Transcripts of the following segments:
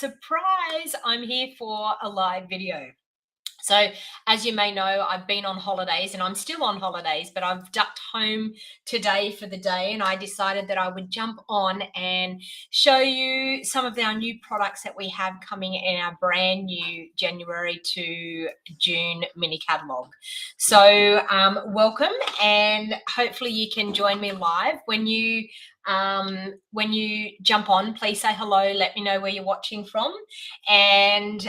surprise, I'm here for a live video. So, as you may know, I've been on holidays and I'm still on holidays, but I've ducked home today for the day and I decided that I would jump on and show you some of our new products that we have coming in our brand new January to June mini catalog. So, welcome, and hopefully you can join me live. When you jump on, please say hello, let me know where you're watching from, and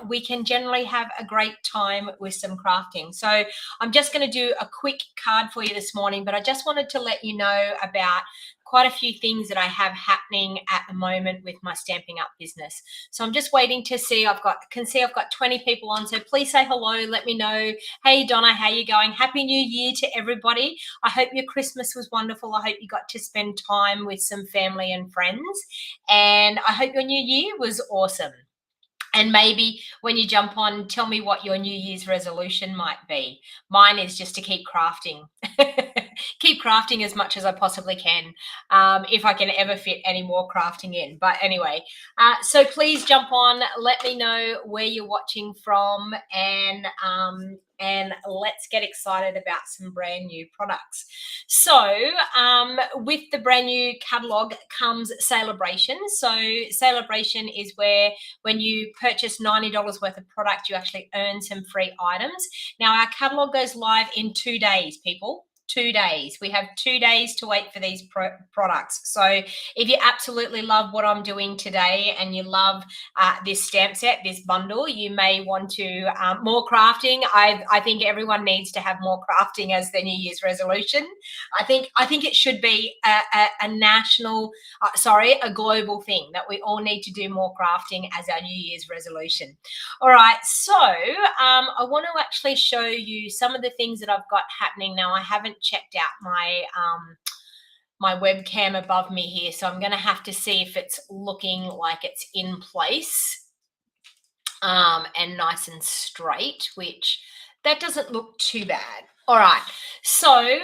we can generally have a great time with some crafting. So I'm just going to do a quick card for you this morning, but I just wanted to let you know about quite a few things that I have happening at the moment with my Stamping Up business. So I'm just waiting to see. I've got 20 people on, so please say hello, let me know. Hey Donna, how you going? Happy New Year to everybody. I hope your Christmas was wonderful. I hope you got to spend time with some family and friends, and I hope your new year was awesome. And maybe when you jump on, tell me what your New Year's resolution might be. Mine is just to keep crafting. Keep crafting as much as I possibly can, if I can ever fit any more crafting in. But anyway, so please jump on. Let me know where you're watching from, and let's get excited about some brand new products. So with the brand new catalog comes Celebration. So Celebration is where when you purchase $90 worth of product, you actually earn some free items. Now, our catalog goes live in 2 days, people. 2 days. We have 2 days to wait for these products. So if you absolutely love what I'm doing today and you love this stamp set, this bundle, you may want to more crafting. I think everyone needs to have more crafting as their New Year's resolution. I think it should be a national, a global thing, that we all need to do more crafting as our New Year's resolution. All right, so I want to actually show you some of the things that I've got happening now. I haven't checked out my webcam above me here, so I'm going to have to see if it's looking like it's in place and nice and straight, which that doesn't look too bad. All right, so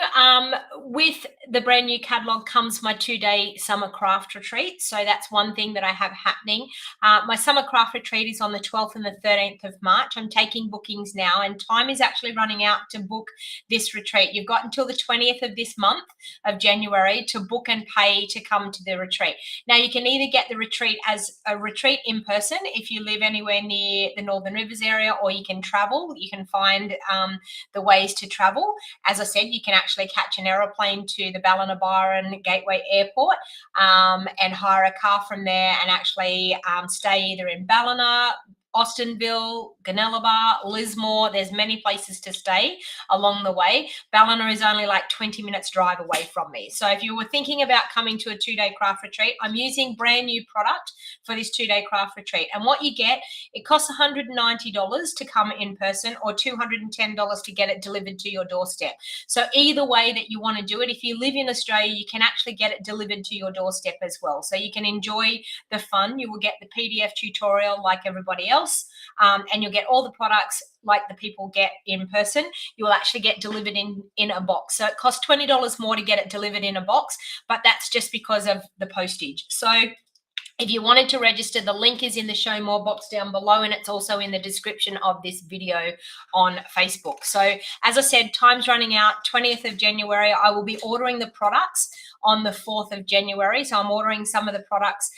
with the brand new catalog comes my 2-day summer craft retreat. So that's one thing that I have happening. My summer craft retreat is on the 12th and the 13th of March. I'm taking bookings now, and time is actually running out to book this retreat. You've got until the 20th of this month of January to book and pay to come to the retreat. Now, you can either get the retreat as a retreat in person if you live anywhere near the Northern Rivers area, or you can travel. You can find the ways to travel. As I said, you can actually catch an aeroplane to the Ballina Gateway Airport and hire a car from there and actually stay either in Ballina, Austinville, Gunnellabar, Lismore. There's many places to stay along the way. Ballina is only like 20 minutes drive away from me. So if you were thinking about coming to a 2-day craft retreat, I'm using brand new product for this 2-day craft retreat. And what you get, it costs $190 to come in person or $210 to get it delivered to your doorstep. So either way that you want to do it, if you live in Australia, you can actually get it delivered to your doorstep as well. So you can enjoy the fun. You will get the PDF tutorial like everybody else. And you'll get all the products like the people get in person. You will actually get delivered in a box. So it costs $20 more to get it delivered in a box, but that's just because of the postage. So if you wanted to register, the link is in the show more box down below, and it's also in the description of this video on Facebook. So as I said, time's running out, 20th of January. I will be ordering the products on the 4th of January. So I'm ordering some of the products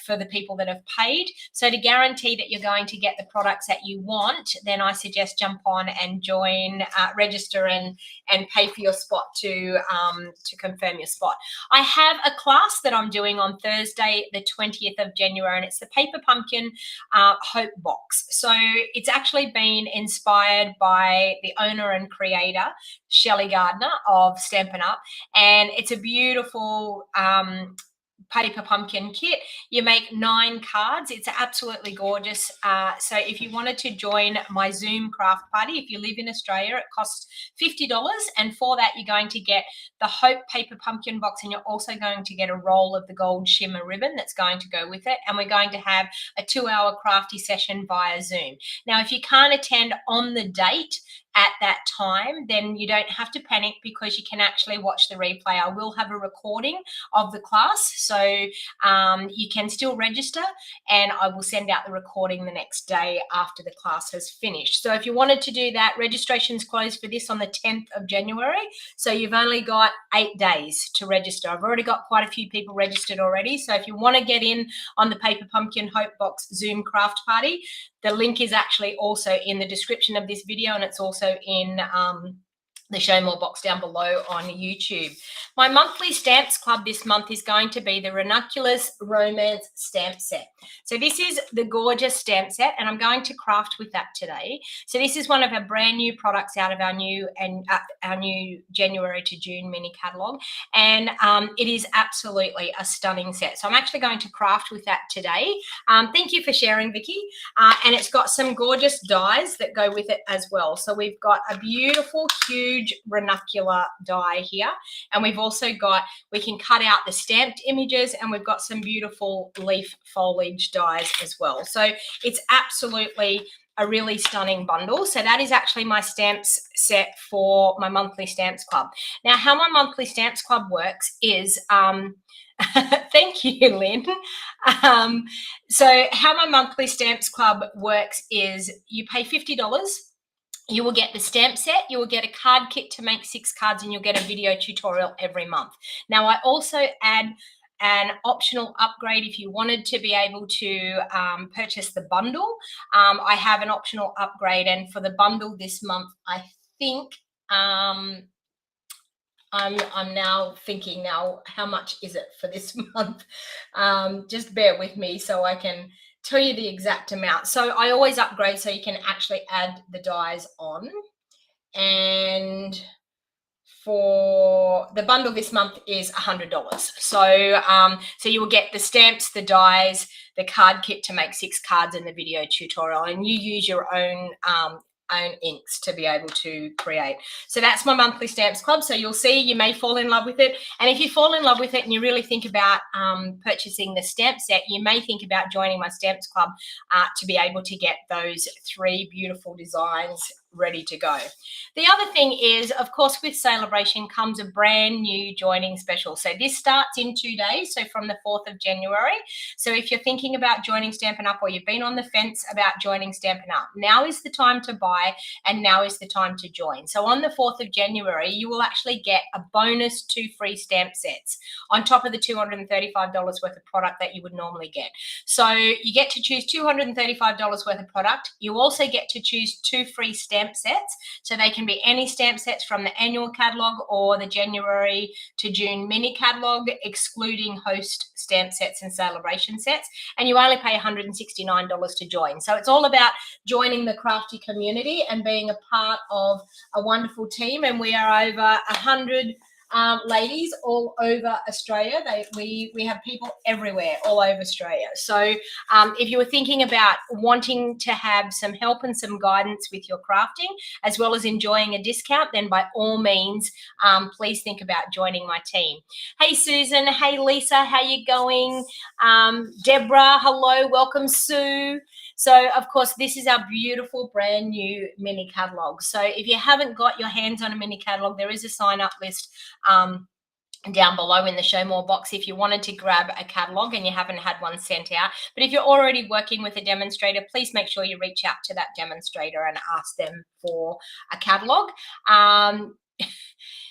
for the people that have paid. So to guarantee that you're going to get the products that you want, then I suggest jump on and join, register and pay for your spot to confirm your spot. I have a class that I'm doing on Thursday, the 20th of January, and it's the Paper Pumpkin Hope Box. So it's actually been inspired by the owner and creator, Shelley Gardner of Stampin' Up, and it's a beautiful paper pumpkin kit. You make 9 cards. It's absolutely gorgeous. So if you wanted to join my Zoom craft party, if you live in Australia, it costs $50, and for that you're going to get the Hope paper pumpkin box, and you're also going to get a roll of the gold shimmer ribbon that's going to go with it, and we're going to have a 2-hour crafty session via Zoom. Now, if you can't attend on the date at that time, then you don't have to panic because you can actually watch the replay. I will have a recording of the class, so you can still register, and I will send out the recording the next day after the class has finished. So if you wanted to do that, registration's closed for this on the 10th of January. So you've only got 8 days to register. I've already got quite a few people registered already. So if you want to get in on the Paper Pumpkin Hope Box Zoom craft party, the link is actually also in the description of this video, and it's also in the show more box down below on YouTube. My monthly stamps club this month is going to be the Ranunculus Romance stamp set. So this is the gorgeous stamp set, and I'm going to craft with that today. So this is one of our brand new products out of our new January to June mini catalog, and it is absolutely a stunning set. So I'm actually going to craft with that today. Thank you for sharing, Vicky. And it's got some gorgeous dies that go with it as well. So we've got a beautiful, huge ranuncular die here, and we've also got, we can cut out the stamped images, and we've got some beautiful leaf foliage dies as well. So it's absolutely a really stunning bundle. So that is actually my stamps set for my monthly stamps club. Now, how my monthly stamps club works is thank you, Lynn. So how my monthly stamps club works is you pay $50. You will get the stamp set, you will get a card kit to make 6 cards, and you'll get a video tutorial every month. Now, I also add an optional upgrade if you wanted to be able to purchase the bundle. I have an optional upgrade, and for the bundle this month, I think I'm now thinking now, how much is it for this month? Just bear with me so I can tell you the exact amount. So I always upgrade so you can actually add the dies on. And for the bundle this month is $100. So so you will get the stamps, the dies, the card kit to make 6 cards, and the video tutorial, and you use your own inks to be able to create. So that's my monthly stamps club. So you'll see, you may fall in love with it, and if you fall in love with it and you really think about purchasing the stamp set, you may think about joining my stamps club to be able to get those 3 beautiful designs ready to go. The other thing is, of course, with Celebration comes a brand new joining special. So this starts in 2 days, so from the 4th of January. So if you're thinking about joining Stampin' Up, or you've been on the fence about joining Stampin' Up, now is the time to buy, and now is the time to join. So on the 4th of January, you will actually get a bonus 2 free stamp sets on top of the $235 worth of product that you would normally get. So you get to choose $235 worth of product. You also get to choose 2 free stamp sets. So they can be any stamp sets from the annual catalog or the January to June mini catalog, excluding host stamp sets and celebration sets. And you only pay $169 to join. So it's all about joining the crafty community and being a part of a wonderful team. And we are over 100 ladies all over Australia. We have people everywhere, all over Australia. So if you were thinking about wanting to have some help and some guidance with your crafting, as well as enjoying a discount, then by all means, please think about joining my team. Hey, Susan. Hey, Lisa. How you going? Deborah, hello. Welcome, Sue. So, of course, this is our beautiful brand new mini catalog. So if you haven't got your hands on a mini catalog, there is a sign-up list down below in the show more box if you wanted to grab a catalog and you haven't had one sent out. But if you're already working with a demonstrator, please make sure you reach out to that demonstrator and ask them for a catalog.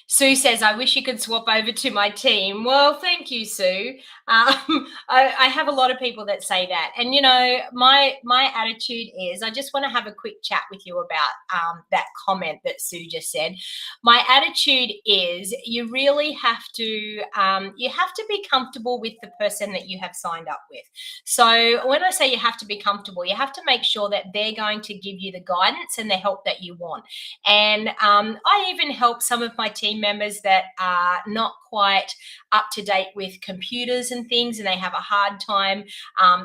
Sue says, I wish you could swap over to my team. Well, thank you, Sue. I have a lot of people that say that. And, you know, my attitude is I just want to have a quick chat with you about that comment that Sue just said. My attitude is you really have to be comfortable with the person that you have signed up with. So when I say you have to be comfortable, you have to make sure that they're going to give you the guidance and the help that you want. And I even help some of my team members that are not quite up to date with computers and things, and they have a hard time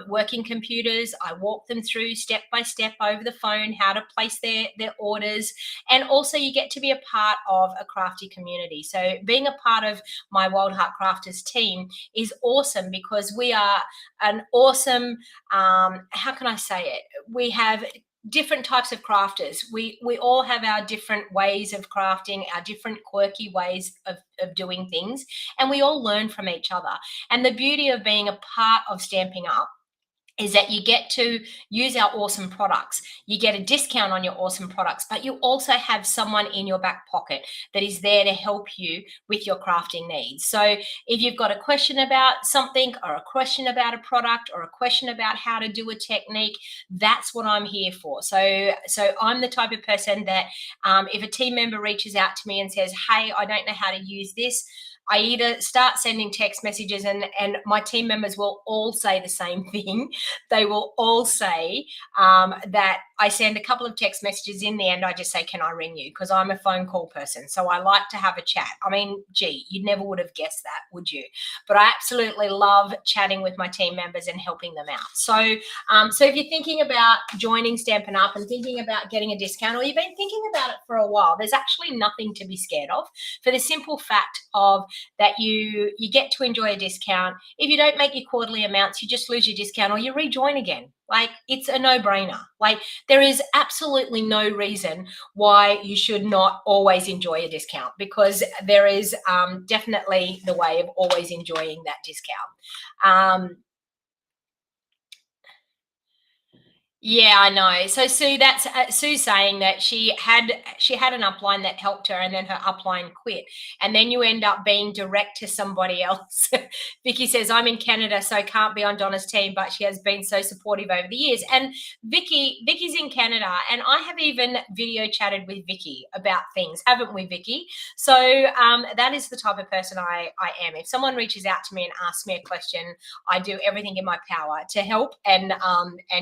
working computers. I walk them through step by step over the phone how to place their orders, and also you get to be a part of a crafty community. So being a part of my Wild Heart Crafters team is awesome because we are an awesome, how can I say it? We have different types of crafters. We all have our different ways of crafting, our different quirky ways of doing things, and we all learn from each other. And the beauty of being a part of Stamping Up is that you get to use our awesome products. You get a discount on your awesome products, but you also have someone in your back pocket that is there to help you with your crafting needs. So if you've got a question about something, or a question about a product, or a question about how to do a technique, that's what I'm here for. So I'm the type of person that if a team member reaches out to me and says, hey, I don't know how to use this, I either start sending text messages, and my team members will all say the same thing. They will all say that I send a couple of text messages. In the end, I just say, can I ring you? Because I'm a phone call person. So I like to have a chat. I mean, gee, you never would have guessed that, would you? But I absolutely love chatting with my team members and helping them out. So, so if you're thinking about joining Stampin' Up and thinking about getting a discount, or you've been thinking about it for a while, there's actually nothing to be scared of, for the simple fact of that you get to enjoy a discount. If you don't make your quarterly amounts, you just lose your discount, or you rejoin again. Like, it's a no-brainer. Like, there is absolutely no reason why you should not always enjoy a discount, because there is definitely the way of always enjoying that discount. Yeah, I know. So Sue, that's Sue's saying that she had an upline that helped her, and then her upline quit, and then you end up being direct to somebody else. Vicky says, I'm in Canada, so can't be on Donna's team, but she has been so supportive over the years. And Vicky's in Canada, and I have even video chatted with Vicky about things, haven't we, Vicky? So that is the type of person I am. If someone reaches out to me and asks me a question, I do everything in my power to help and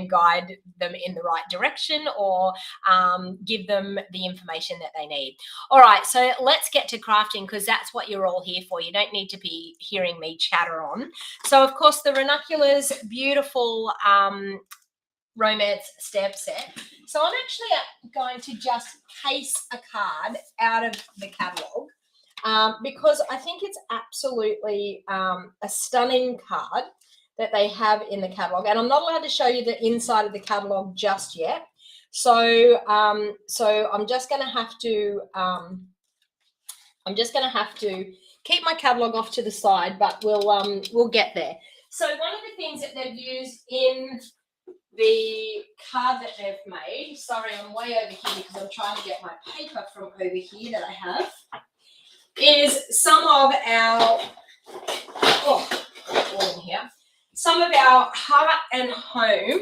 guide them in the right direction, or give them the information that they need. All right, so let's get to crafting, because that's what you're all here for. You don't need to be hearing me chatter on. So of course, the Ranunculus beautiful romance stamp set. So I'm actually going to just paste a card out of the catalogue because I think it's absolutely a stunning card that they have in the catalogue, and I'm not allowed to show you the inside of the catalogue just yet. So so I'm just going to have to keep my catalogue off to the side, but we'll get there. So one of the things that they've used in the card that they've made, sorry, I'm way over here because I'm trying to get my paper from over here that I have, is some of our some of our Heart and Home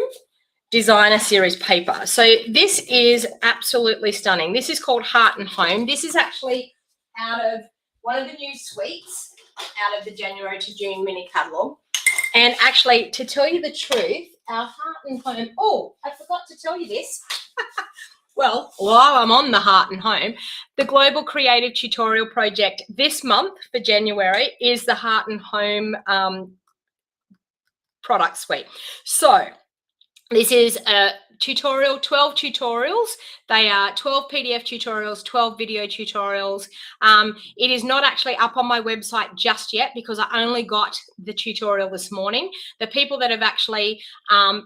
designer series paper. So this is absolutely stunning. This is called Heart and Home. This is actually out of one of the new suites out of the January to June mini catalogue. And actually, to tell you the truth, our Heart and Home, oh, I forgot to tell you this. Well, while I'm on the Heart and Home, the Global Creative Tutorial Project this month for January is the Heart and Home product suite. So this is a tutorial, 12 tutorials. They are 12 PDF tutorials, 12 video tutorials. It is not actually up on my website just yet because I only got the tutorial this morning. The people that have actually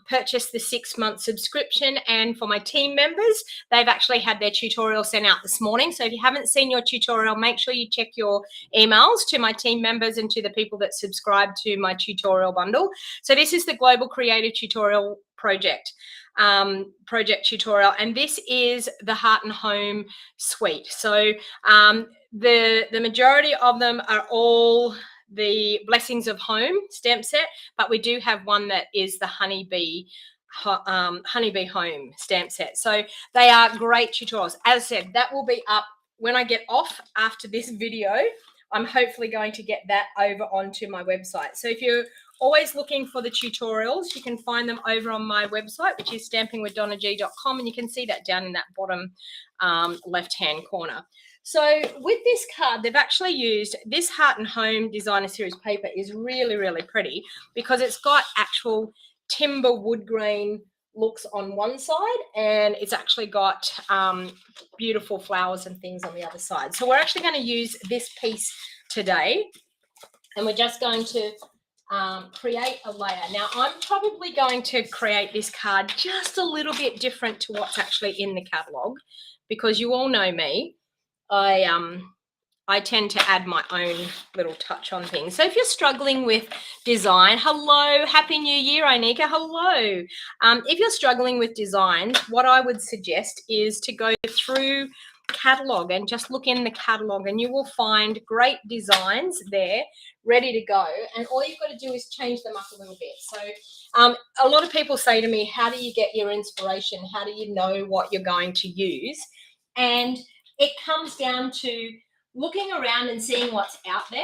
purchased the 6-month subscription, and for my team members, they've actually had their tutorial sent out this morning. So if you haven't seen your tutorial, make sure you check your emails to my team members and to the people that subscribe to my tutorial bundle. So this is the Global Creative Tutorial Project tutorial, and this is the Heart and Home suite. So the majority of them are all the Blessings of Home stamp set, but we do have one that is the Honeybee Home stamp set. So they are great tutorials. As I said, that will be up when I get off after this video. I'm hopefully going to get that over onto my website. So if you're always looking for the tutorials, you can find them over on my website, which is stampingwithdonnag.com, and you can see that down in that bottom left-hand corner. So with this card, they've actually used this Heart and Home Designer Series paper. Is really, really pretty because it's got actual timber wood grain looks on one side, and it's actually got beautiful flowers and things on the other side. So we're actually going to use this piece today, and we're just going to create a layer. Now, I'm probably going to create this card just a little bit different to what's actually in the catalogue, because you all know me. I tend to add my own little touch on things. So if you're struggling with design, hello, Happy New Year, Inika, hello. If you're struggling with designs, what I would suggest is to go through catalogue and just look in the catalogue, and you will find great designs there ready to go. And all you've got to do is change them up a little bit. So a lot of people say to me, how do you get your inspiration? How do you know what you're going to use? And it comes down to looking around and seeing what's out there,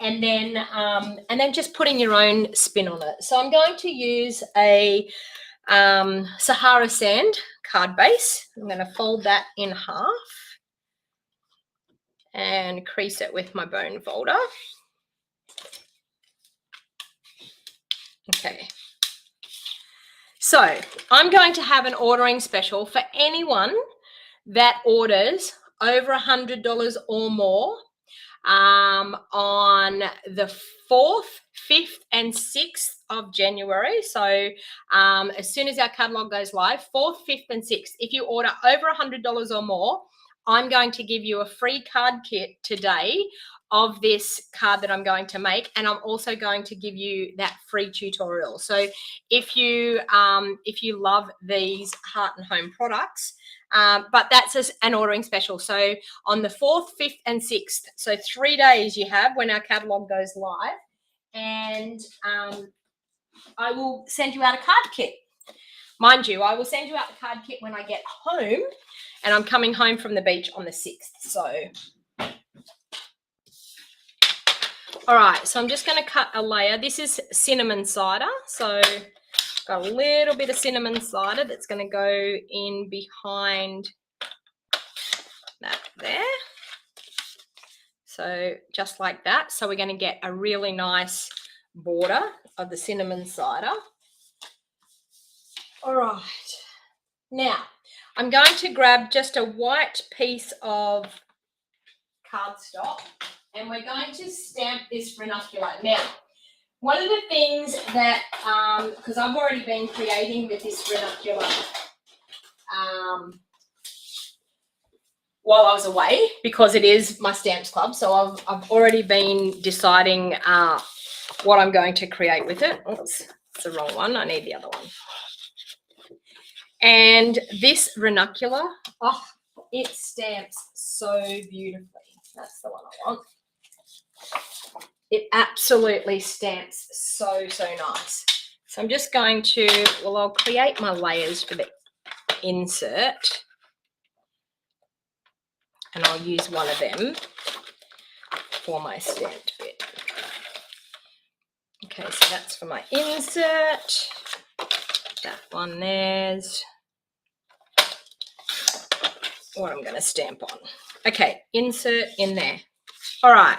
and then just putting your own spin on it. So I'm going to use a Sahara sand card base. I'm going to fold that in half and crease it with my bone folder. Okay. So I'm going to have an ordering special for anyone that orders over $100 or more on the 4th, 5th and 6th of January. So as soon as our catalogue goes live, 4th, 5th and 6th, if you order over $100 or more, I'm going to give you a free card kit today of this card that I'm going to make, and I'm also going to give you that free tutorial. So if you love these Heart and Home products, but that's an ordering special. So on the 4th, 5th and 6th, so 3 days you have when our catalogue goes live, and I will send you out a card kit. Mind you, I will send you out the card kit when I get home, and I'm coming home from the beach on the 6th. So, all right, so I'm just going to cut a layer. This is cinnamon cider. So got a little bit of cinnamon cider that's going to go in behind that there. So just like that. So we're going to get a really nice border of the cinnamon cider. All right. Now, I'm going to grab just a white piece of cardstock, and we're going to stamp this ranunculus. Now, one of the things that, because I've already been creating with this ranunculus while I was away, because it is my Stamps Club, so I've already been deciding what I'm going to create with it. Oops, it's the wrong one. I need the other one. And this ranunculus, oh, it stamps so beautifully. That's the one I want. It absolutely stamps so, so nice. So I'm just going to, well, I'll create my layers for the insert, and I'll use one of them for my stamped bit. Okay, so that's for my insert. That one there's what I'm going to stamp on. Okay, insert in there. All right.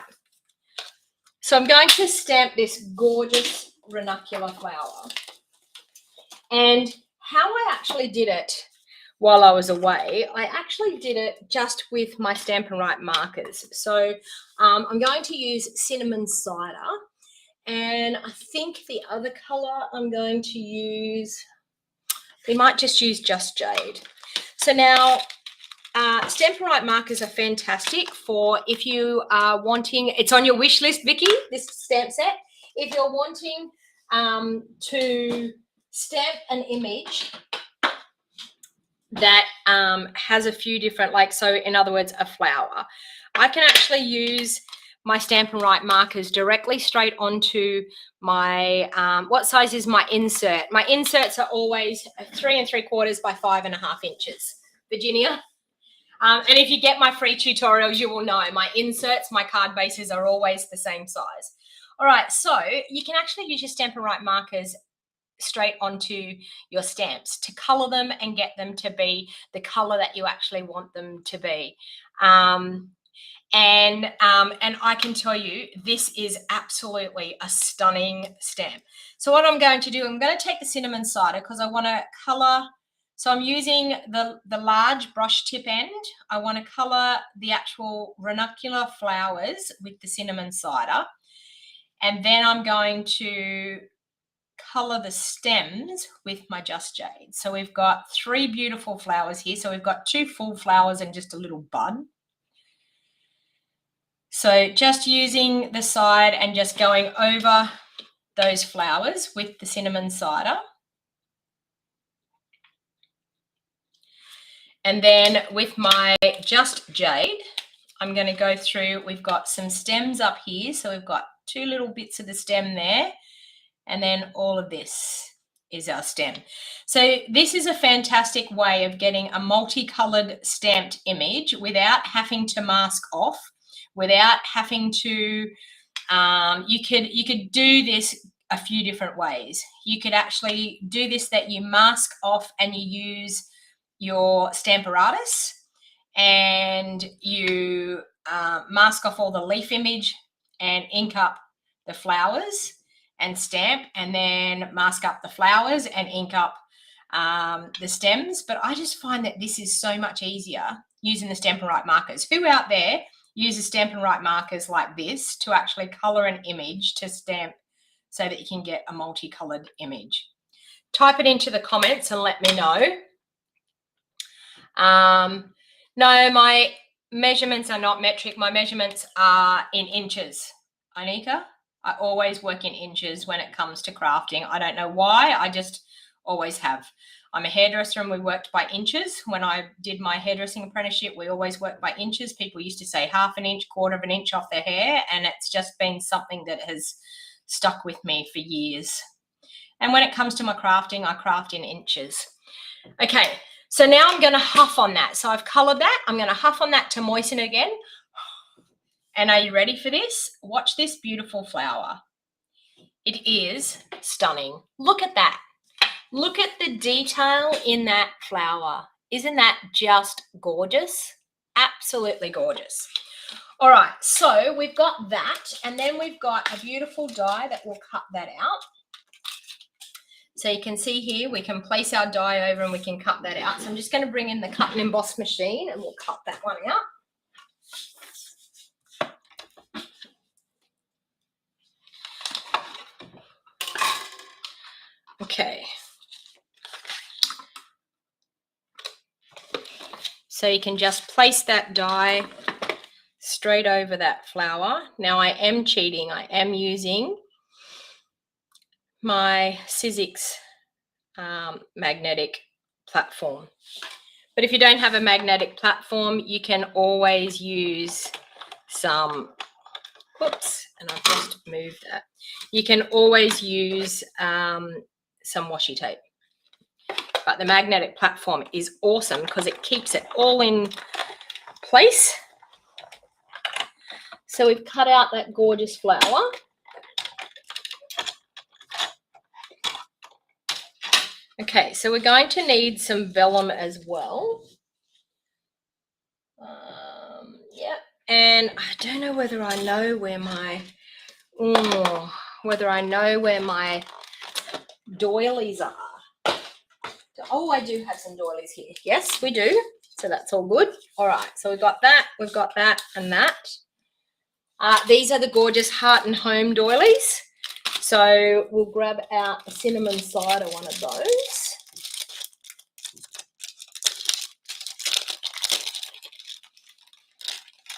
So I'm going to stamp this gorgeous ranunculus flower. And how I actually did it while I was away, I actually did it just with my Stampin' Right markers. So I'm going to use cinnamon cider, and I think the other colour I'm going to use, we might just use Just Jade. So now Stampin' Right markers are fantastic for if you are wanting, it's on your wish list, Vicky, this stamp set. If you're wanting to stamp an image that has a few different, like, so in other words, a flower, I can actually use my Stampin' Right markers directly straight onto my, what size is my insert? My inserts are always 3 3/4 by 5.5 inches, Virginia. And if you get my free tutorials, you will know my inserts, my card bases are always the same size. All right, so you can actually use your Stampin' Right markers straight onto your stamps to color them and get them to be the color that you actually want them to be. And I can tell you, this is absolutely a stunning stamp. So what I'm going to do, I'm going to take the cinnamon cider because I want to color. So I'm using the large brush tip end. I want to color the actual ranunculus flowers with the cinnamon cider. And then I'm going to color the stems with my Just Jade. So we've got 3 beautiful flowers here. So we've got 2 full flowers and just a little bud. So just using the side and just going over those flowers with the cinnamon cider. And then with my Just Jade, I'm going to go through, we've got some stems up here. So we've got 2 little bits of the stem there. And then all of this is our stem. So this is a fantastic way of getting a multicolored stamped image without having to mask off, without having to, you could do this a few different ways. You could actually do this that you mask off and you use your Stamparatus and you mask off all the leaf image and ink up the flowers and stamp, and then mask up the flowers and ink up the stems. But I just find that this is so much easier using the Stampin' Write markers. Who out there uses Stampin' Write markers like this to actually color an image to stamp so that you can get a multicolored image? Type it into the comments and let me know. No, my measurements are not metric. My measurements are in inches, Anika. I always work in inches when it comes to crafting. I don't know why, I just always have. I'm a hairdresser and we worked by inches. When I did my hairdressing apprenticeship, we always worked by inches. People used to say 1/2 inch, 1/4 inch off their hair, and it's just been something that has stuck with me for years. And when it comes to my crafting, I craft in inches. Okay, so now I'm going to huff on that. So I've colored that. I'm going to huff on that to moisten again. And are you ready for this? Watch this beautiful flower. It is stunning. Look at that. Look at the detail in that flower. Isn't that just gorgeous? Absolutely gorgeous. All right, so we've got that, and then we've got a beautiful die that will cut that out. So you can see here, we can place our die over and we can cut that out. So I'm just going to bring in the cut and emboss machine and we'll cut that one out. Okay. So you can just place that die straight over that flower. Now I am cheating. I am using my Sizzix magnetic platform. But if you don't have a magnetic platform, you can always use some, whoops, and I've just moved that. You can always use some washi tape. But the magnetic platform is awesome because it keeps it all in place. So we've cut out that gorgeous flower. Okay, so we're going to need some vellum as well. Yeah, and I don't know whether I know where my, doilies are. Oh, I do have some doilies here. Yes, we do. So that's all good. All right, so we've got that, and that. These are the gorgeous Heart and Home doilies. So we'll grab out a cinnamon cider one of those.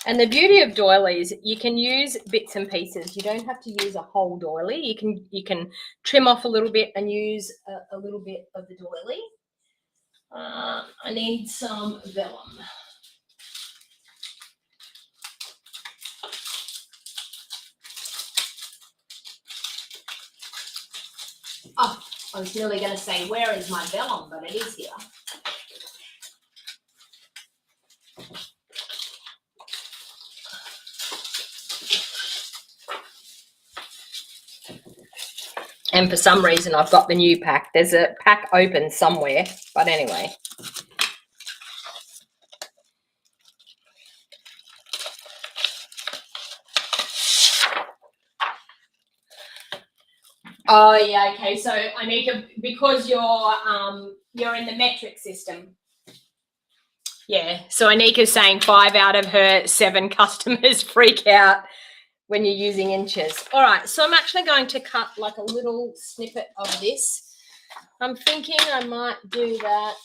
And the beauty of doilies, you can use bits and pieces. You don't have to use a whole doily. You can trim off a little bit and use a little bit of the doily. I need some vellum. Oh, I was nearly going to say, where is my vellum? But it is here. And for some reason, I've got the new pack. There's a pack open somewhere, but anyway. Oh yeah, okay. So I need to, because you're in the metric system. Yeah. So Anika's saying 5 out of her 7 customers freak out when you're using inches. All right, so I'm actually going to cut like a little snippet of this. I'm thinking I might do that.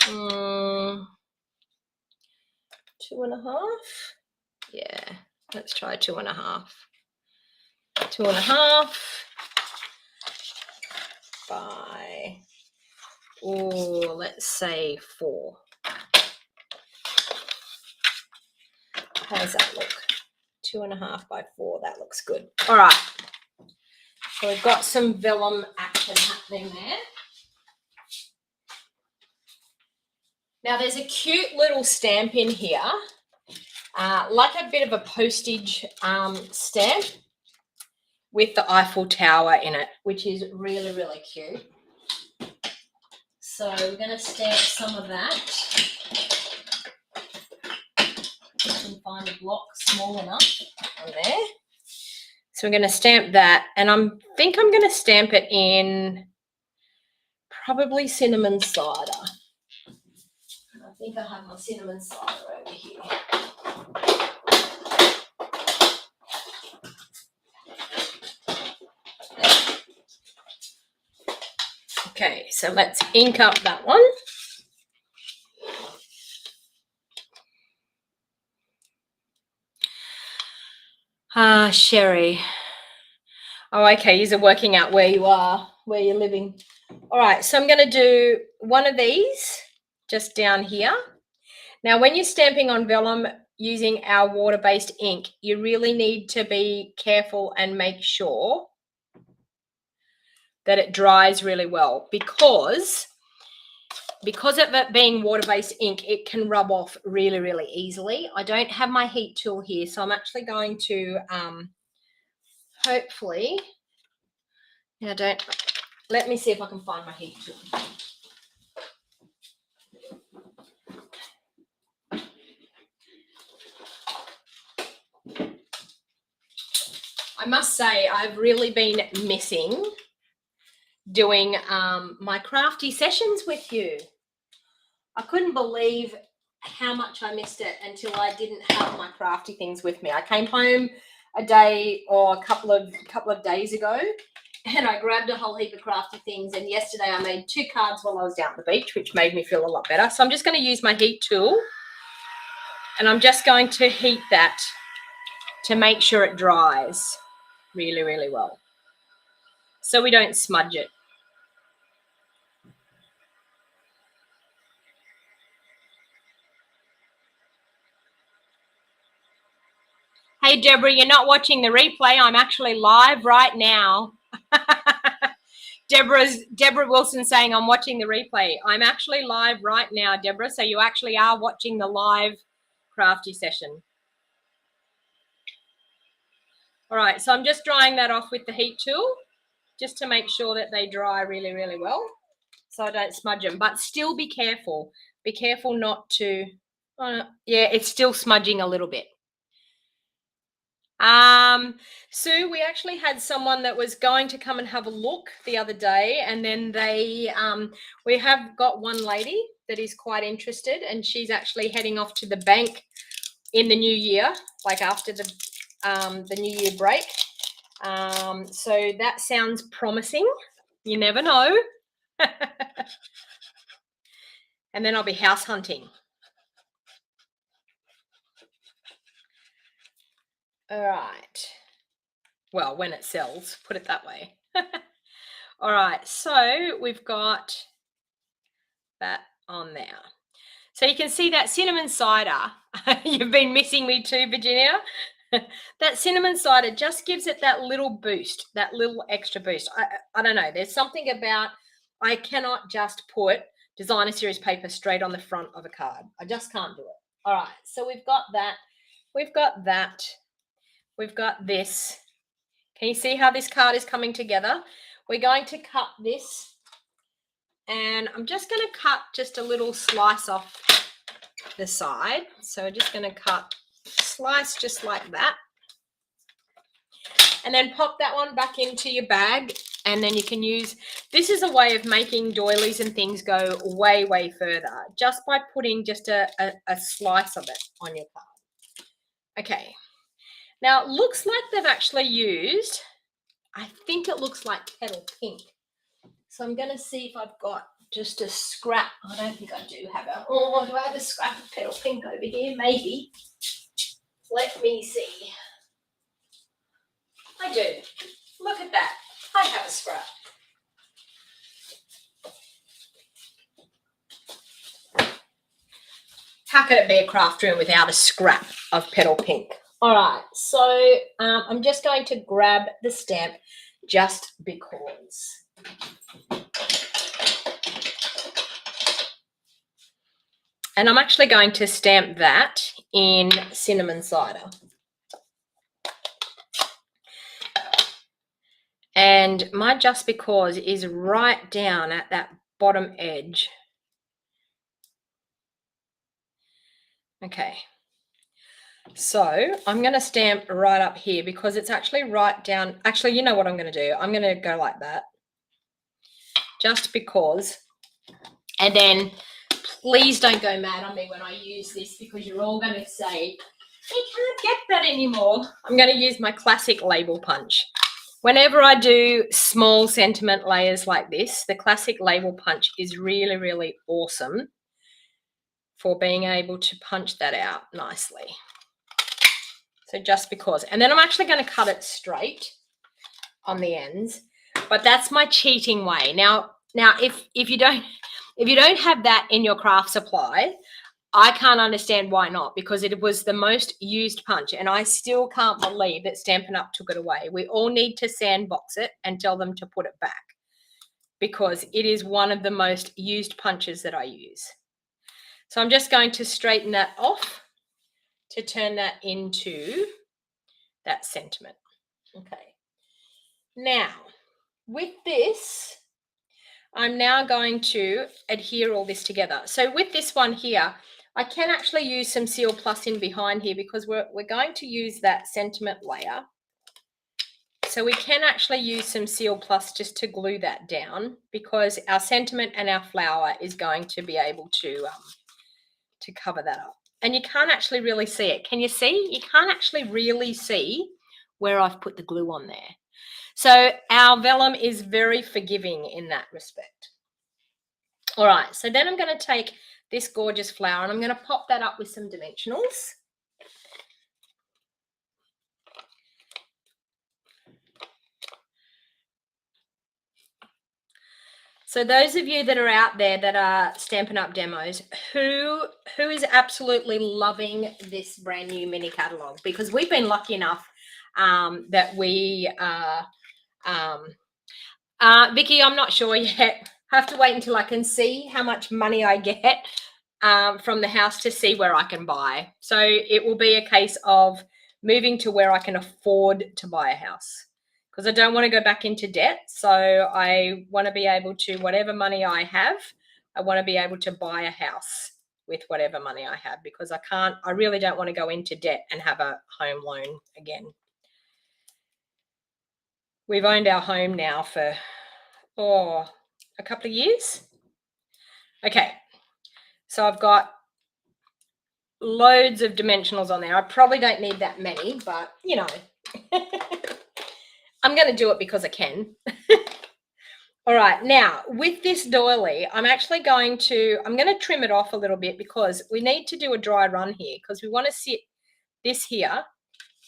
2.5. Yeah, let's try 2.5. 2.5 by, let's say 4. How does that look? 2.5 by 4. That looks good. All right. So we've got some vellum action happening there. Now there's a cute little Stampin here, like a bit of a postage stamp with the Eiffel Tower in it, which is really, really cute. So we're going to stamp some of that. I can find a block small enough on there. So we're going to stamp that, and I think I'm going to stamp it in probably cinnamon cider. I think I have my cinnamon cider over here. Okay, so let's ink up that one. Sherry. Oh, okay, you're working out where you are, where you're living. All right, so I'm going to do one of these just down here. Now, when you're stamping on vellum using our water-based ink, you really need to be careful and make sure that it dries really well, because of it being water-based ink, it can rub off really, really easily. I don't have my heat tool here, so I'm actually going to hopefully, let me see if I can find my heat tool. I must say I've really been missing doing my crafty sessions with you. I couldn't believe how much I missed it until I didn't have my crafty things with me. I came home a day or a couple of days ago, and I grabbed a whole heap of crafty things, and yesterday I made 2 cards while I was down at the beach, which made me feel a lot better. So I'm just going to use my heat tool, and I'm just going to heat that to make sure it dries really, really well, so we don't smudge it. Hey, Deborah, you're not watching the replay. I'm actually live right now. Deborah Wilson saying I'm watching the replay. I'm actually live right now, Deborah, so you actually are watching the live crafty session. All right, so I'm just drying that off with the heat tool just to make sure that they dry really, really well so I don't smudge them. But still be careful. Be careful not to, yeah, it's still smudging a little bit. Sue, we actually had someone that was going to come and have a look the other day, and then we have got one lady that is quite interested, and she's actually heading off to the bank in the new year, like after the new year break. So that sounds promising. You never know. And then I'll be house hunting. All right. Well, when it sells, put it that way. All right, so we've got that on there. So you can see that cinnamon cider. You've been missing me too, Virginia. That cinnamon cider just gives it that little boost, that little extra boost. I don't know. There's something about, I cannot just put designer series paper straight on the front of a card. I just can't do it. All right, so we've got that. We've got that. We've got this. Can you see how this card is coming together? We're going to cut this, and I'm just going to cut just a little slice off the side. So we're just going to cut slice just like that, and then pop that one back into your bag, and then you can use, this is a way of making doilies and things go way, way further just by putting just a slice of it on your card. Okay, Now, it looks like they've actually used, I think it looks like petal pink. So I'm going to see if I've got just a scrap. I don't think I do have a, oh, do I have a scrap of petal pink over here? Maybe. Let me see. I do. Look at that. I have a scrap. How could it be a craft room without a scrap of petal pink? All right, so I'm just going to grab the stamp just because. And I'm actually going to stamp that in cinnamon cider. And my just because is right down at that bottom edge. Okay. So I'm going to stamp right up here because it's actually right down. Actually, you know what I'm going to do? I'm going to go like that. Just because. And then please don't go mad on me when I use this because you're all going to say, I can't get that anymore. I'm going to use my classic label punch. Whenever I do small sentiment layers like this, the classic label punch is really, really awesome for being able to punch that out nicely. So just because. And then I'm actually going to cut it straight on the ends, but that's my cheating way. Now if you don't have that in your craft supply, I can't understand why not, because it was the most used punch and I still can't believe that Stampin' Up! Took it away. We all need to sandbox it and tell them to put it back because it is one of the most used punches that I use. So I'm just going to straighten that off to turn that into that sentiment. Okay. Now, with this, I'm now going to adhere all this together. So with this one here, I can actually use some Seal Plus in behind here because we're going to use that sentiment layer. So we can actually use some Seal Plus just to glue that down because our sentiment and our flower is going to be able to cover that up. And you can't actually really see it. Can you see? You can't actually really see where I've put the glue on there. So our vellum is very forgiving in that respect. All right, so then I'm going to take this gorgeous flower and I'm going to pop that up with some dimensionals. So those of you that are out there that are Stampin' Up! Demos, who is absolutely loving this brand new mini catalogue? Because we've been lucky enough that we Vicky, I'm not sure yet. I have to wait until I can see how much money I get from the house to see where I can buy. So it will be a case of moving to where I can afford to buy a house because I don't want to go back into debt. So I want to be able to, whatever money I have, I want to be able to buy a house with whatever money I have because I really don't want to go into debt and have a home loan again. We've owned our home now for, a couple of years. Okay, so I've got loads of dimensionals on there. I probably don't need that many, but you know, I'm going to do it because I can. All right, now with this doily, I'm going to trim it off a little bit because we need to do a dry run here because we want to sit this here.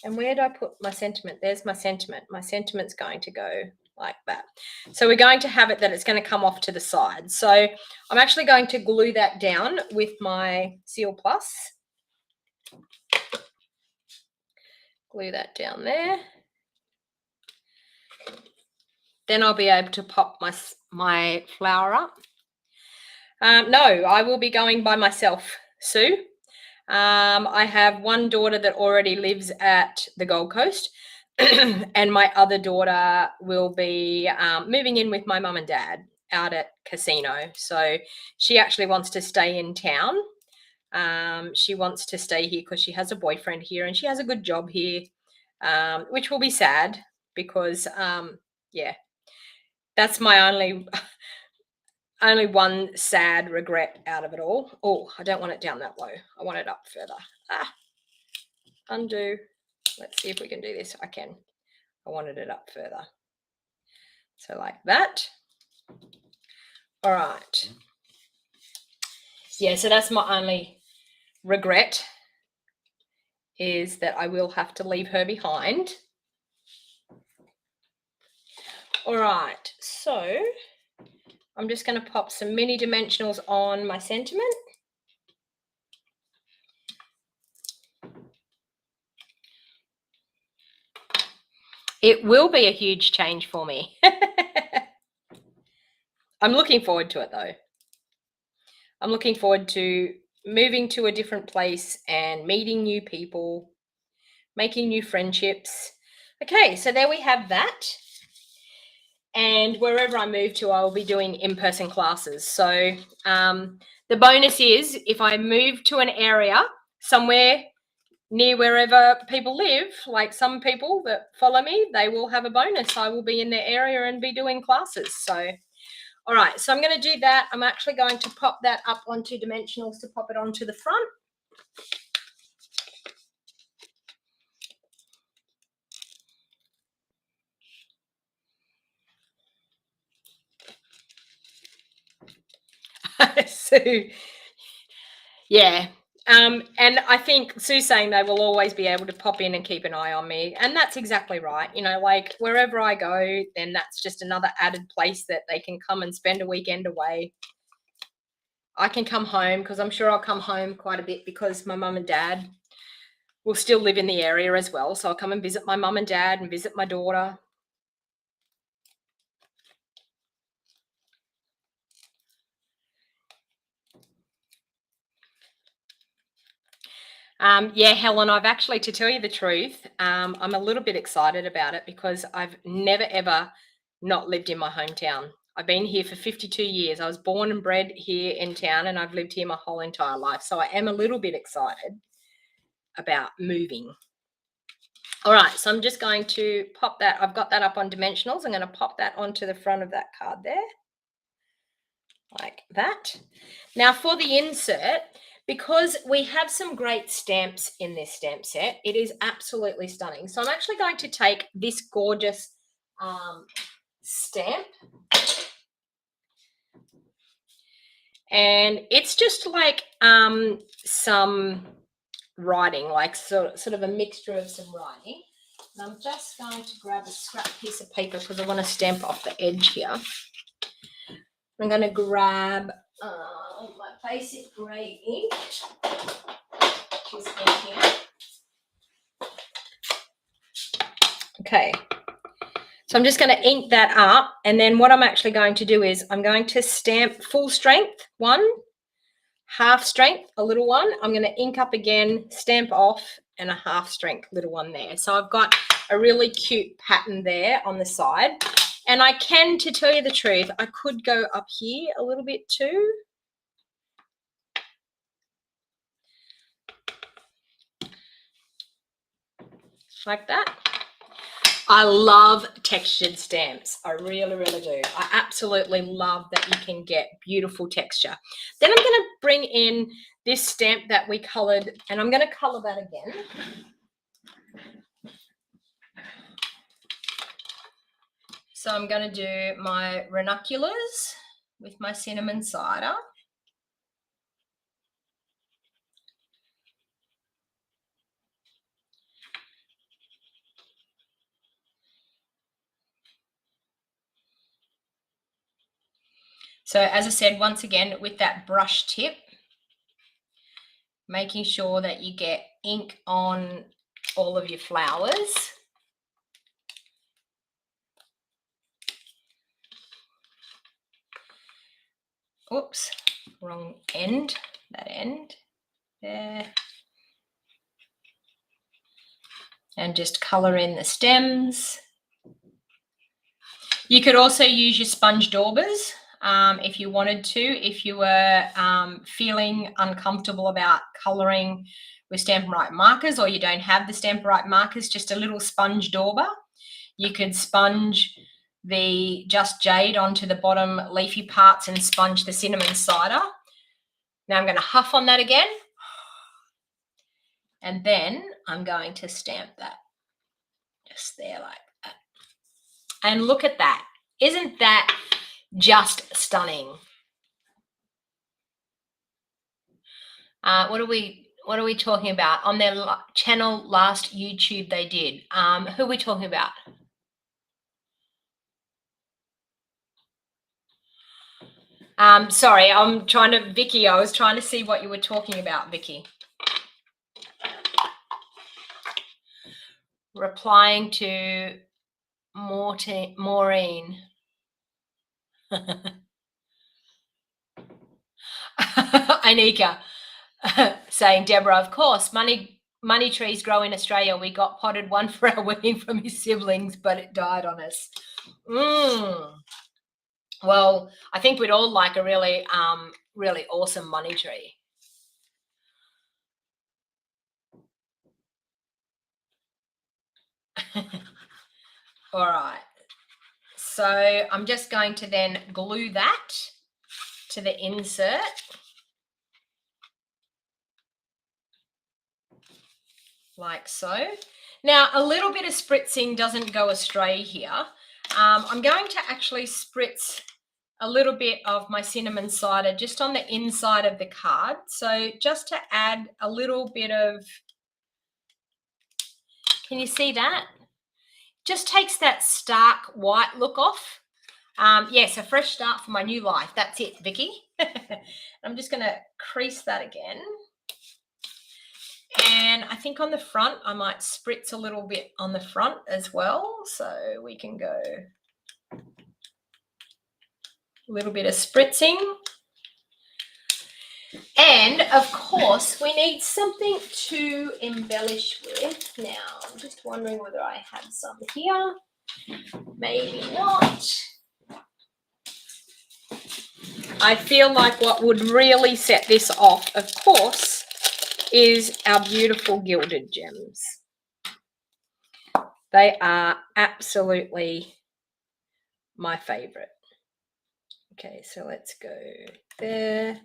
And where do I put my sentiment? There's my sentiment. My sentiment's going to go like that. So we're going to have it that it's going to come off to the side. So I'm actually going to glue that down with my Seal Plus. Glue that down there. Then I'll be able to pop my flower up. No, I will be going by myself, Sue. I have one daughter that already lives at the Gold Coast and my other daughter will be moving in with my mum and dad out at Casino. So she actually wants to stay in town. She wants to stay here because she has a boyfriend here and she has a good job here, which will be sad because, yeah, that's my only one sad regret out of it all. Oh, I don't want it down that low. I want it up further. Undo. Let's see if we can do this. I can. I wanted it up further. So like that. All right. Yeah, so that's my only regret, is that I will have to leave her behind. All right, so I'm just going to pop some mini dimensionals on my sentiment. It will be a huge change for me. I'm looking forward to it though. I'm looking forward to moving to a different place and meeting new people, making new friendships. Okay, so there we have that. And wherever I move to, I will be doing in-person classes. So the bonus is, if I move to an area somewhere near wherever people live, like some people that follow me, they will have a bonus. I will be in their area and be doing classes. So, all right, so I'm going to do that. I'm actually going to pop that up onto dimensionals to pop it onto the front. So, yeah. And I think Sue's saying they will always be able to pop in and keep an eye on me. And that's exactly right. You know, like wherever I go, then that's just another added place that they can come and spend a weekend away. I can come home, because I'm sure I'll come home quite a bit, because my mum and dad will still live in the area as well. So I'll come and visit my mum and dad and visit my daughter. Yeah, Helen, I've actually, to tell you the truth, I'm a little bit excited about it, because I've never, ever not lived in my hometown. I've been here for 52 years. I was born and bred here in town, and I've lived here my whole entire life. So I am a little bit excited about moving. All right, so I'm just going to pop that. I've got that up on dimensionals. I'm going to pop that onto the front of that card there, like that. Now for the insert, because we have some great stamps in this stamp set, it is absolutely stunning. So I'm actually going to take this gorgeous stamp, and it's just like some writing, like sort of a mixture of some writing. And I'm just going to grab a scrap piece of paper, because I want to stamp off the edge here. I'm going to grab my basic grey ink, which is in here. Okay, so I'm just going to ink that up, and then what I'm actually going to do is I'm going to stamp full strength one, half strength a little one. I'm going to ink up again, stamp off, and a half strength little one there. So I've got a really cute pattern there on the side. And I can, to tell you the truth, I could go up here a little bit too. Like that. I love textured stamps. I really, really do. I absolutely love that you can get beautiful texture. Then I'm going to bring in this stamp that we coloured, and I'm going to colour that again. So I'm going to do my Ranunculus with my cinnamon cider. So as I said, once again, with that brush tip, making sure that you get ink on all of your flowers. Oops, wrong end, that end there. And just colour in the stems. You could also use your sponge daubers if you wanted to. If you were feeling uncomfortable about colouring with Stampin' Right markers, or you don't have the Stampin' Right markers, just a little sponge dauber. You could sponge the Just Jade onto the bottom leafy parts and sponge the cinnamon cider. Now I'm going to huff on that again. And then I'm going to stamp that just there like that. And look at that. Isn't that just stunning? What are we talking about? On their channel last YouTube they did. Who are we talking about? Sorry, I'm trying to, Vicky, I was trying to see what you were talking about, Vicky. Replying to Maureen. Anika saying, Deborah, of course, money trees grow in Australia. We got potted one for our wedding from his siblings, but it died on us. Well, I think we'd all like a really, really awesome money tree. All right. So I'm just going to then glue that to the insert. Like so. Now, a little bit of spritzing doesn't go astray here. I'm going to actually spritz a little bit of my cinnamon cider just on the inside of the card. So just to add a little bit of, can you see that? Just takes that stark white look off. Yes, a fresh start for my new life. That's it, Vicky. I'm just going to crease that again. And I think on the front, I might spritz a little bit on the front as well. So we can go a little bit of spritzing. And of course, we need something to embellish with. Now, I'm just wondering whether I have some here. Maybe not. I feel like what would really set this off, of course, is our beautiful gilded gems. They are absolutely my favorite. Okay, so let's go there,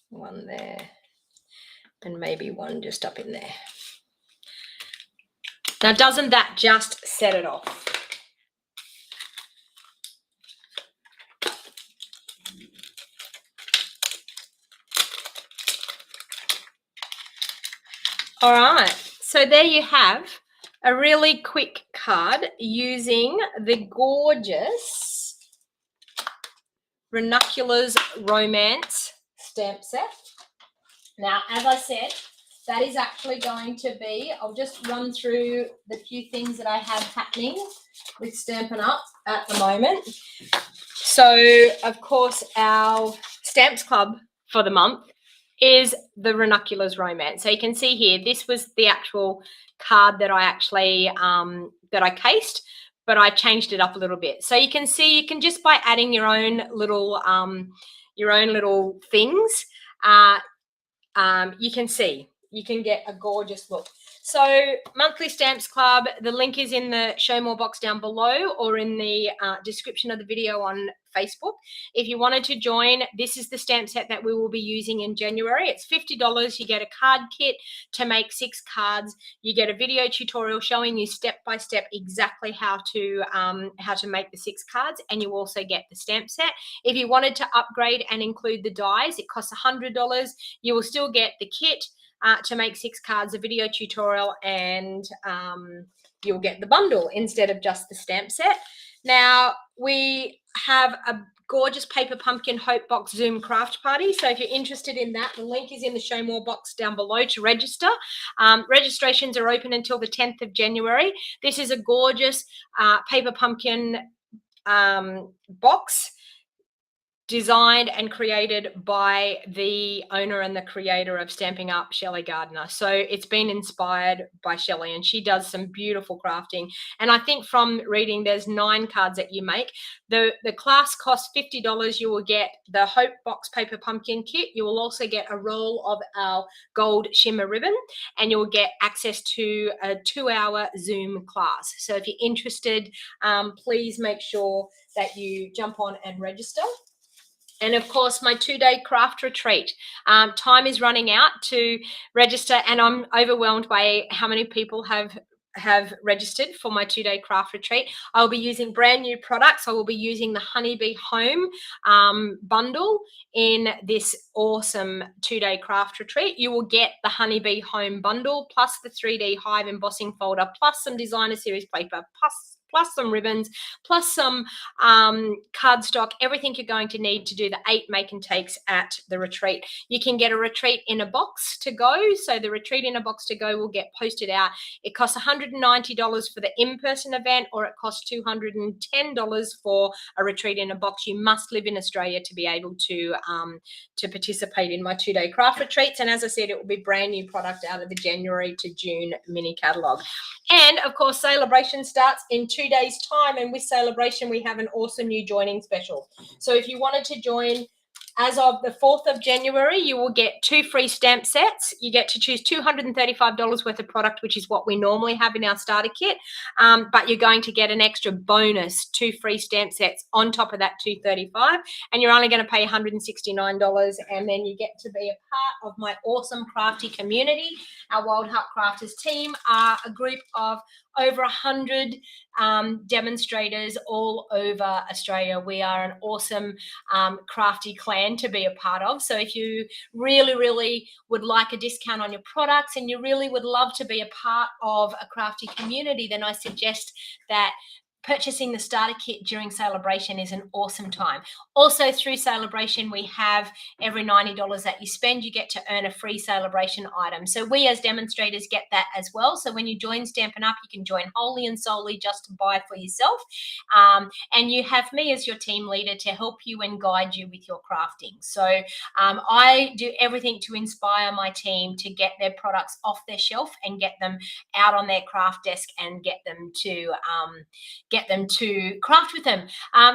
one there, and maybe one just up in there. Now, doesn't that just set it off? All right, so there you have a really quick card using the gorgeous Ranunculus Romance stamp set. Now, as I said, that is actually going to be, I'll just run through the few things that I have happening with Stampin' Up at the moment. So, of course, our Stamps Club for the month is the Ranunculus Romance. So you can see here, this was the actual card that I actually, that I cased, but I changed it up a little bit. So you can see, you can just by adding your own little things, you can see, you can get a gorgeous look. So Monthly Stamps Club, the link is in the show more box down below or in the description of the video on Facebook. If you wanted to join, this is the stamp set that we will be using in January. It's $50. You get a card kit to make 6 cards. You get a video tutorial showing you step by step exactly how to make the 6 cards, and you also get the stamp set. If you wanted to upgrade and include the dies, it costs $100. You will still get the kit to make 6 cards, a video tutorial, and you'll get the bundle instead of just the stamp set. Now, we have a gorgeous Paper Pumpkin Hope Box Zoom craft party. So if you're interested in that, the link is in the show more box down below to register. Registrations are open until the 10th of January. This is a gorgeous Paper Pumpkin box designed and created by the owner and the creator of Stamping Up, Shelley Gardner. So it's been inspired by Shelley, and she does some beautiful crafting. And I think from reading, there's 9 cards that you make. The class costs $50. You will get the Hope Box Paper Pumpkin kit. You will also get a roll of our gold shimmer ribbon, and you'll get access to a 2-hour Zoom class. So if you're interested, please make sure that you jump on and register. And of course, my 2-day craft retreat. Time is running out to register, and I'm overwhelmed by how many people have have registered for my 2-day craft retreat. I'll be using brand new products. I will be using the Honeybee Home bundle in this awesome 2-day craft retreat. You will get the Honeybee Home bundle plus the 3D Hive embossing folder plus some designer series paper plus some ribbons, plus some cardstock, everything you're going to need to do the 8 make and takes at the retreat. You can get a retreat in a box to go. So the retreat in a box to go will get posted out. It costs $190 for the in-person event, or it costs $210 for a retreat in a box. You must live in Australia to be able to participate in my 2-day craft retreats. And as I said, it will be brand new product out of the January to June mini catalogue. And of course, Celebration starts in 2 days' time. And with Celebration, we have an awesome new joining special. So if you wanted to join as of the 4th of January, you will get 2 free stamp sets. You get to choose $235 worth of product, which is what we normally have in our starter kit. But you're going to get an extra bonus 2 free stamp sets on top of that $235. And you're only going to pay $169. And then you get to be a part of my awesome crafty community. Our Wild Heart Crafters team are a group of over 100 demonstrators all over Australia. We are an awesome crafty clan to be a part of. So if you really would like a discount on your products and you really would love to be a part of a crafty community, then I suggest that purchasing the starter kit during Celebration is an awesome time. Also through Celebration, we have every $90 that you spend, you get to earn a free Celebration item. So we as demonstrators get that as well. So when you join Stampin' Up, you can join wholly and solely just to buy for yourself. And you have me as your team leader to help you and guide you with your crafting. So I do everything to inspire my team to get their products off their shelf and get them out on their craft desk and get them to craft with them.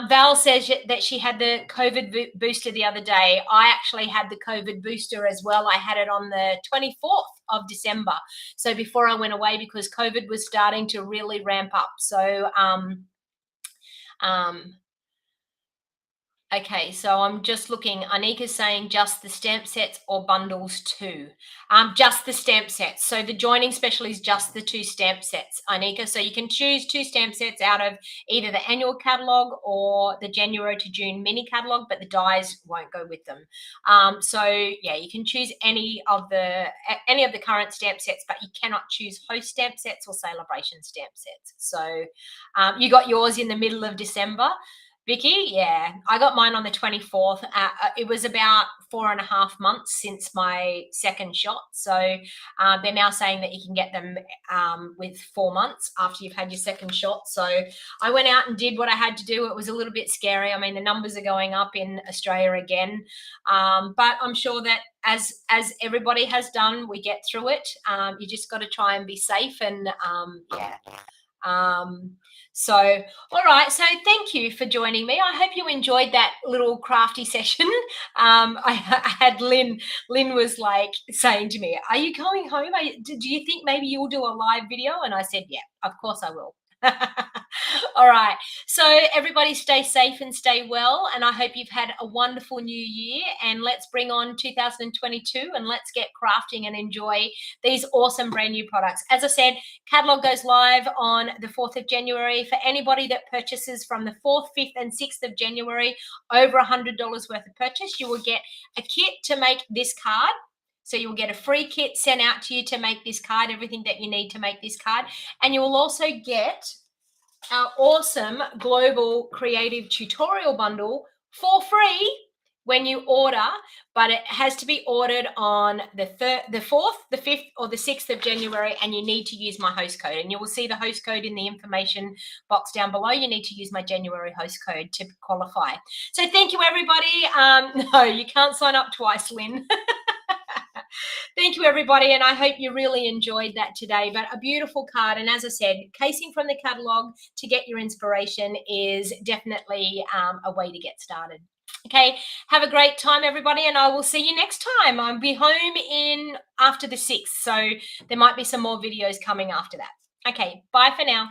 Val says that she had the COVID booster the other day. I actually had the COVID booster as well. I had it on the 24th of December. So before I went away, because COVID was starting to really ramp up. So, okay, so I'm just looking. Anika's saying just the stamp sets or bundles too. Just the stamp sets. So the joining special is just the 2 stamp sets, Anika. So you can choose 2 stamp sets out of either the annual catalogue or the January to June mini catalogue, but the dies won't go with them. So yeah, you can choose any of the current stamp sets, but you cannot choose host stamp sets or celebration stamp sets. So you got yours in the middle of December. Vicky, yeah, I got mine on the 24th. It was about 4.5 months since my second shot. So they're now saying that you can get them with 4 months after you've had your second shot. So I went out and did what I had to do. It was a little bit scary. I mean, the numbers are going up in Australia again. But I'm sure that as everybody has done, we get through it. You just got to try and be safe and yeah. So, all right. So thank you for joining me. I hope you enjoyed that little crafty session. I had Lynn was like saying to me, are you going home? Do you think maybe you'll do a live video? And I said, yeah, of course I will. All right. So everybody stay safe and stay well. And I hope you've had a wonderful new year. And let's bring on 2022 and let's get crafting and enjoy these awesome brand new products. As I said, catalog goes live on the 4th of January. For anybody that purchases from the 4th, 5th, and 6th of January, over $100 worth of purchase, you will get a kit to make this card. So you'll get a free kit sent out to you to make this card, everything that you need to make this card. And you will also get our awesome global creative tutorial bundle for free when you order, but it has to be ordered on the 4th, the 5th, or the 6th of January, and you need to use my host code. And you will see the host code in the information box down below. You need to use my January host code to qualify. So thank you, everybody. No, you can't sign up twice, Lynn. Thank you, everybody, and I hope you really enjoyed that today. But a beautiful card, and as I said, casing from the catalogue to get your inspiration is definitely a way to get started. Okay, have a great time, everybody, and I will see you next time. I'll be home in after the 6th, so there might be some more videos coming after that. Okay, bye for now.